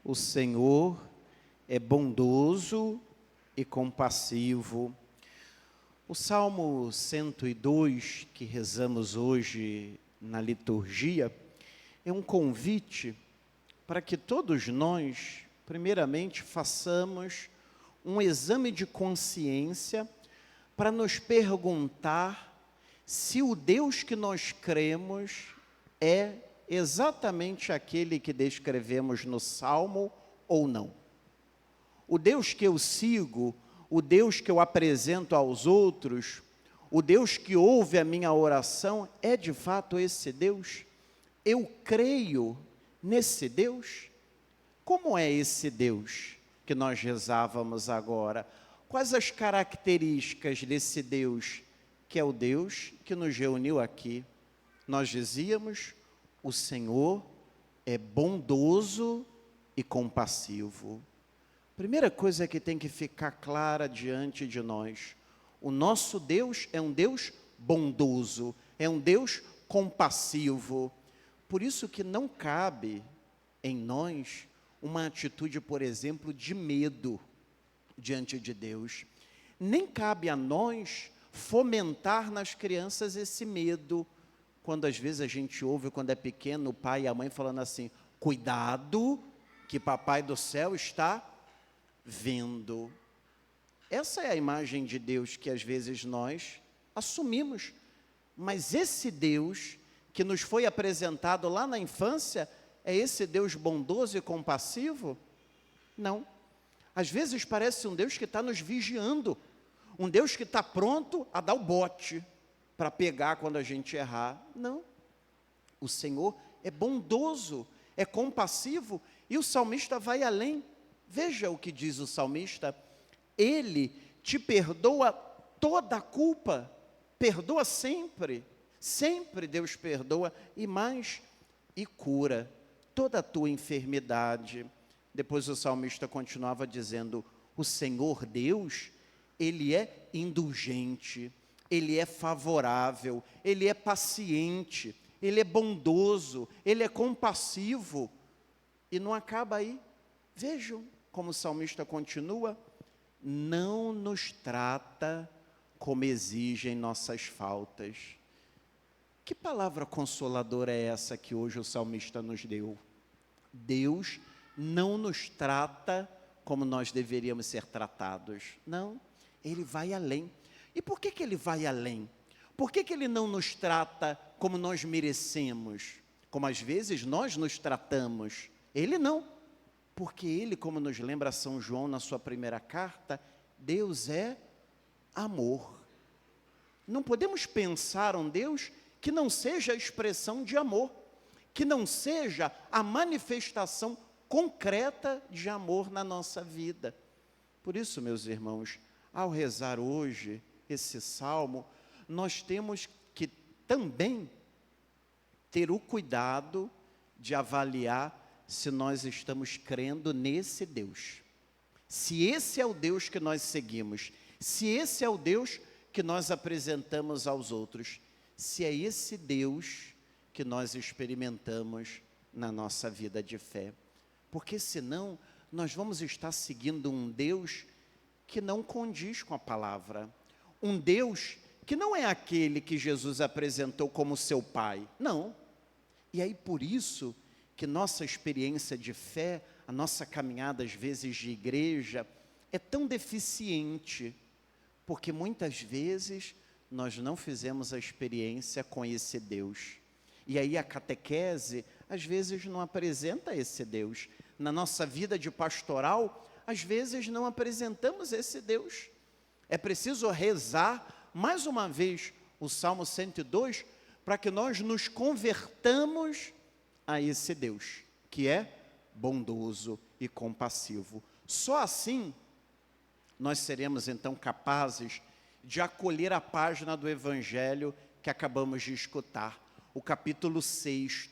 O Senhor é bondoso e compassivo. O Salmo 102, que rezamos hoje na liturgia, é um convite para que todos nós, primeiramente, façamos um exame de consciência para nos perguntar se o Deus que nós cremos é exatamente aquele que descrevemos no Salmo ou não. O Deus que eu sigo, o Deus que eu apresento aos outros, o Deus que ouve a minha oração, é de fato esse Deus? Eu creio nesse Deus? Como é esse Deus que nós rezávamos agora? Quais as características desse Deus, que é o Deus que nos reuniu aqui? Nós dizíamos: o Senhor é bondoso e compassivo. Primeira coisa que tem que ficar clara diante de nós: o nosso Deus é um Deus bondoso, é um Deus compassivo. Por isso que não cabe em nós uma atitude, por exemplo, de medo diante de Deus. Nem cabe a nós fomentar nas crianças esse medo. Quando às vezes a gente ouve, quando é pequeno, o pai e a mãe falando assim: cuidado que papai do céu está vendo. Essa é a imagem de Deus que às vezes nós assumimos. Mas esse Deus que nos foi apresentado lá na infância, é esse Deus bondoso e compassivo? Não. Às vezes parece um Deus que está nos vigiando, um Deus que está pronto a dar o bote para pegar quando a gente errar. Não. O Senhor é bondoso, é compassivo, e o salmista vai além. Veja o que diz o salmista: Ele te perdoa toda a culpa, perdoa sempre, sempre Deus perdoa, e mais, e cura toda a tua enfermidade. Depois o salmista continuava dizendo: o Senhor Deus, Ele é indulgente, Ele é favorável, Ele é paciente, Ele é bondoso, Ele é compassivo. E não acaba aí. Vejam como o salmista continua: não nos trata como exigem nossas faltas. Que palavra consoladora é essa que hoje o salmista nos deu? Deus não nos trata como nós deveríamos ser tratados. Não, Ele vai além. E por que Ele vai além? Por que Ele não nos trata como nós merecemos? Como às vezes nós nos tratamos. Ele não. Porque Ele, como nos lembra São João na sua primeira carta, Deus é amor. Não podemos pensar um Deus que não seja a expressão de amor, que não seja a manifestação concreta de amor na nossa vida. Por isso, meus irmãos, ao rezar hoje esse salmo, nós temos que também ter o cuidado de avaliar se nós estamos crendo nesse Deus. Se esse é o Deus que nós seguimos, se esse é o Deus que nós apresentamos aos outros, se é esse Deus que nós experimentamos na nossa vida de fé. Porque senão nós vamos estar seguindo um Deus que não condiz com a palavra. Um Deus que não é aquele que Jesus apresentou como seu Pai. Não. E aí por isso que nossa experiência de fé, a nossa caminhada às vezes de igreja, é tão deficiente. Porque muitas vezes nós não fizemos a experiência com esse Deus. E aí a catequese, às vezes, não apresenta esse Deus. Na nossa vida de pastoral, às vezes não apresentamos esse Deus. É preciso rezar, mais uma vez, o Salmo 102, para que nós nos convertamos a esse Deus, que é bondoso e compassivo. Só assim, nós seremos então capazes de acolher a página do Evangelho que acabamos de escutar, o capítulo 6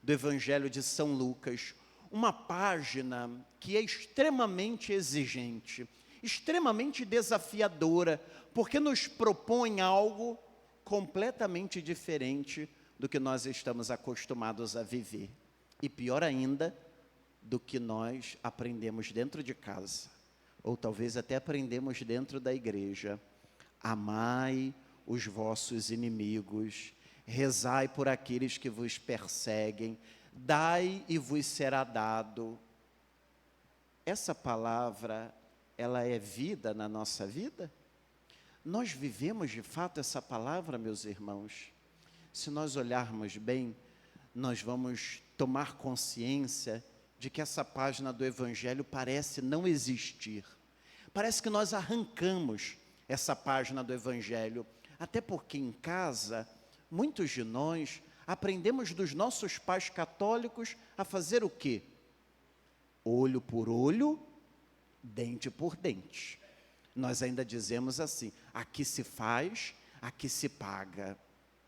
do Evangelho de São Lucas, uma página que é extremamente exigente, extremamente desafiadora, porque nos propõe algo completamente diferente do que nós estamos acostumados a viver. E pior ainda, do que nós aprendemos dentro de casa, ou talvez até aprendemos dentro da igreja. Amai os vossos inimigos, rezai por aqueles que vos perseguem, dai e vos será dado. Essa palavra, ela é vida na nossa vida? Nós vivemos de fato essa palavra, meus irmãos? Se nós olharmos bem, nós vamos tomar consciência de que essa página do Evangelho parece não existir. Parece que nós arrancamos essa página do Evangelho, até porque em casa, muitos de nós aprendemos dos nossos pais católicos a fazer o quê? Olho por olho, dente por dente. Nós ainda dizemos assim, aqui se faz, aqui se paga.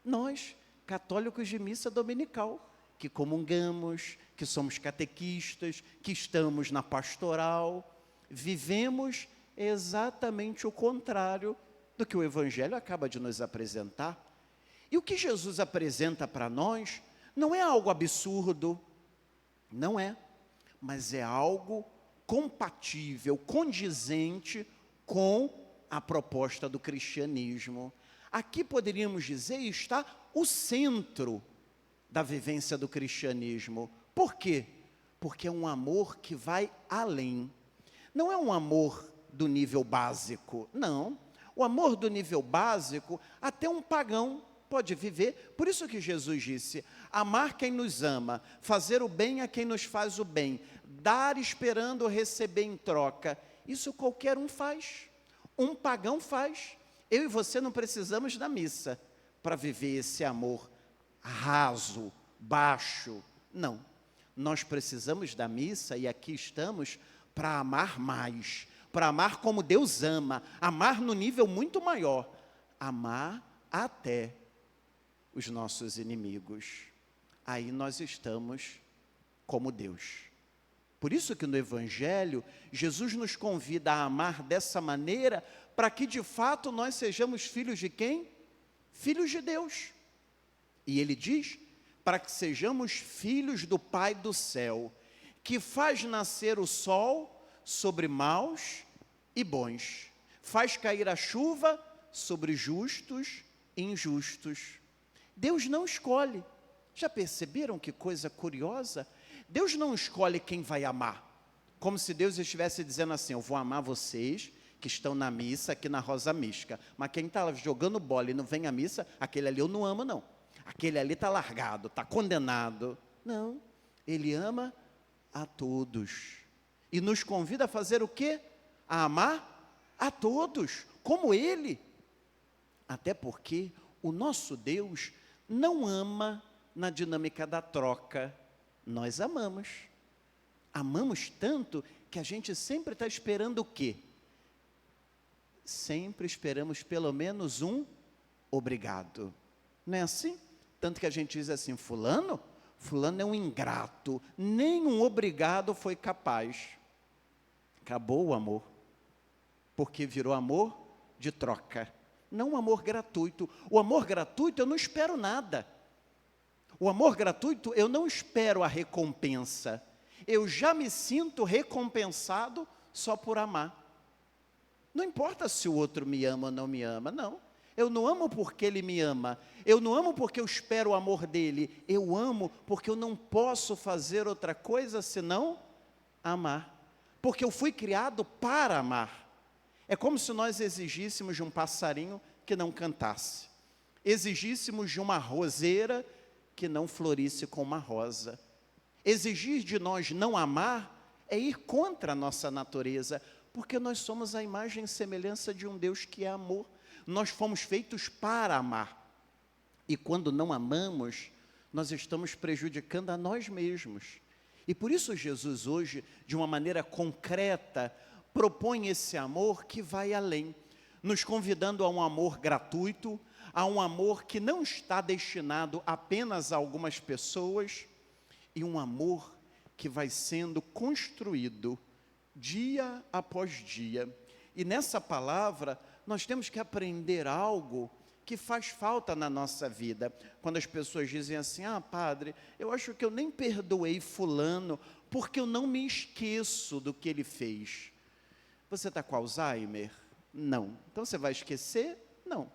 Nós, católicos de missa dominical, que comungamos, que somos catequistas, que estamos na pastoral, vivemos exatamente o contrário do que o Evangelho acaba de nos apresentar. E o que Jesus apresenta para nós não é algo absurdo, não é, mas é algo compatível, condizente com a proposta do cristianismo. Aqui poderíamos dizer, está o centro da vivência do cristianismo. Por quê? Porque é um amor que vai além. Não é um amor do nível básico, não. O amor do nível básico, até um pagão pode viver. Por isso que Jesus disse, amar quem nos ama, fazer o bem a quem nos faz o bem, dar esperando receber em troca. Isso qualquer um faz. Um pagão faz. Eu e você não precisamos da missa para viver esse amor raso, baixo. Não. Nós precisamos da missa, e aqui estamos, para amar mais, para amar como Deus ama, amar no nível muito maior, amar até os nossos inimigos. Aí nós estamos como Deus. Por isso que no Evangelho, Jesus nos convida a amar dessa maneira, para que de fato nós sejamos filhos de quem? Filhos de Deus. E Ele diz, para que sejamos filhos do Pai do céu, que faz nascer o sol sobre maus e bons, faz cair a chuva sobre justos e injustos. Deus não escolhe. Já perceberam que coisa curiosa? Deus não escolhe quem vai amar, como se Deus estivesse dizendo assim, eu vou amar vocês que estão na missa aqui na Rosa Mística, mas quem está jogando bola e não vem à missa, aquele ali eu não amo não, aquele ali está largado, está condenado. Não, Ele ama a todos, e nos convida a fazer o quê? A amar a todos, como Ele. Até porque o nosso Deus não ama na dinâmica da troca. Nós amamos. Amamos tanto que a gente sempre está esperando o quê? Sempre esperamos pelo menos um obrigado. Não é assim? Tanto que a gente diz assim, fulano é um ingrato, nem um obrigado foi capaz. Acabou o amor, porque virou amor de troca, não um amor gratuito. O amor gratuito eu não espero nada. O amor gratuito, eu não espero a recompensa. Eu já me sinto recompensado só por amar. Não importa se o outro me ama ou não me ama, não. Eu não amo porque ele me ama. Eu não amo porque eu espero o amor dele. Eu amo porque eu não posso fazer outra coisa senão amar. Porque eu fui criado para amar. É como se nós exigíssemos de um passarinho que não cantasse. Exigíssemos de uma roseira que não florisse com uma rosa. Exigir de nós não amar é ir contra a nossa natureza, porque nós somos a imagem e semelhança de um Deus que é amor. Nós fomos feitos para amar. E quando não amamos, nós estamos prejudicando a nós mesmos. E por isso Jesus hoje, de uma maneira concreta, propõe esse amor que vai além, nos convidando a um amor gratuito, a um amor que não está destinado apenas a algumas pessoas, e um amor que vai sendo construído dia após dia. E nessa palavra, nós temos que aprender algo que faz falta na nossa vida. Quando as pessoas dizem assim: ah, padre, eu acho que eu nem perdoei fulano, porque eu não me esqueço do que ele fez. Você está com Alzheimer? Não. Então você vai esquecer? Não.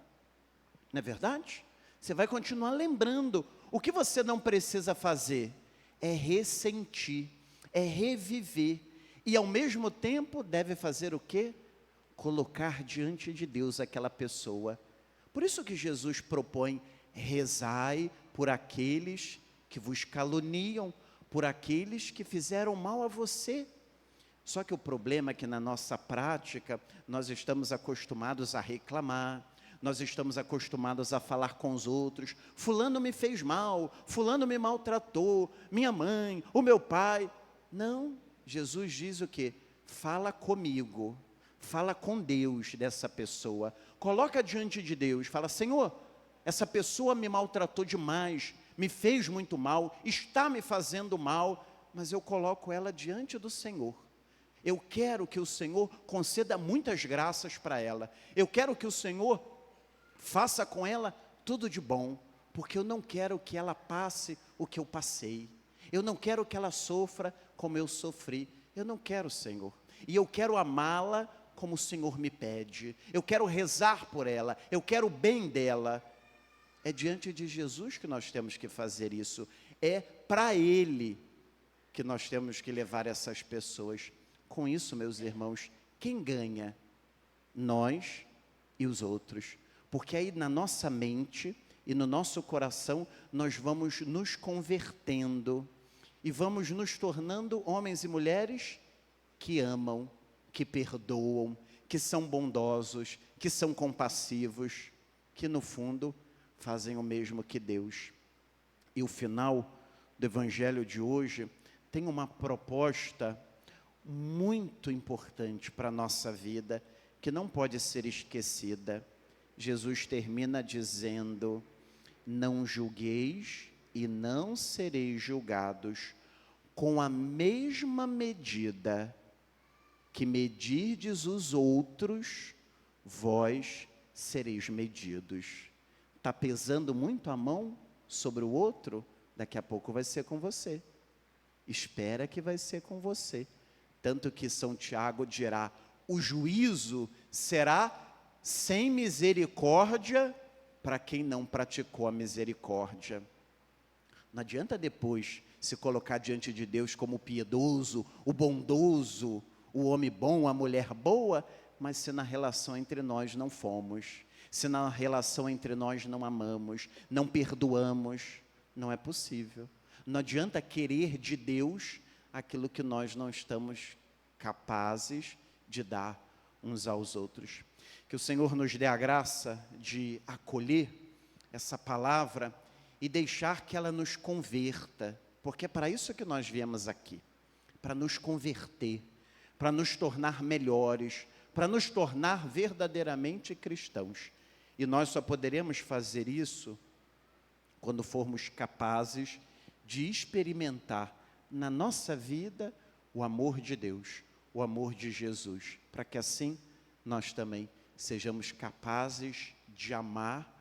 Não é verdade? Você vai continuar lembrando. O que você não precisa fazer é ressentir, é reviver. E ao mesmo tempo deve fazer o quê? Colocar diante de Deus aquela pessoa. Por isso que Jesus propõe: rezai por aqueles que vos caluniam, por aqueles que fizeram mal a você. Só que o problema é que na nossa prática, nós estamos acostumados a reclamar, nós estamos acostumados a falar com os outros: fulano me fez mal, fulano me maltratou, minha mãe, o meu pai. Não, Jesus diz o quê? Fala comigo, fala com Deus dessa pessoa, coloca diante de Deus, fala: Senhor, essa pessoa me maltratou demais, me fez muito mal, está me fazendo mal, mas eu coloco ela diante do Senhor. Eu quero que o Senhor conceda muitas graças para ela. Eu quero que o Senhor faça com ela tudo de bom, porque eu não quero que ela passe o que eu passei. Eu não quero que ela sofra como eu sofri. Eu não quero, Senhor. E eu quero amá-la como o Senhor me pede. Eu quero rezar por ela. Eu quero o bem dela. É diante de Jesus que nós temos que fazer isso. É para Ele que nós temos que levar essas pessoas. Com isso, meus irmãos, quem ganha? Nós e os outros. Porque aí na nossa mente e no nosso coração, nós vamos nos convertendo e vamos nos tornando homens e mulheres que amam, que perdoam, que são bondosos, que são compassivos, que no fundo fazem o mesmo que Deus. E o final do Evangelho de hoje tem uma proposta muito importante para a nossa vida, que não pode ser esquecida. Jesus termina dizendo: não julgueis e não sereis julgados, com a mesma medida que medirdes os outros, vós sereis medidos. Está pesando muito a mão sobre o outro? Daqui a pouco vai ser com você. Espera que vai ser com você. Tanto que São Tiago dirá: o juízo será sem misericórdia para quem não praticou a misericórdia. Não adianta depois se colocar diante de Deus como o piedoso, o bondoso, o homem bom, a mulher boa, mas se na relação entre nós não fomos, se na relação entre nós não amamos, não perdoamos, não é possível. Não adianta querer de Deus aquilo que nós não estamos capazes de dar uns aos outros. Que o Senhor nos dê a graça de acolher essa palavra e deixar que ela nos converta, porque é para isso que nós viemos aqui, para nos converter, para nos tornar melhores, para nos tornar verdadeiramente cristãos. E nós só poderemos fazer isso quando formos capazes de experimentar na nossa vida o amor de Deus, o amor de Jesus, para que assim nós também sejamos capazes de amar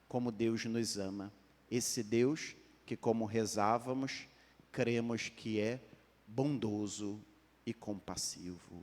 como Deus nos ama. Esse Deus que, como rezávamos, cremos que é bondoso e compassivo.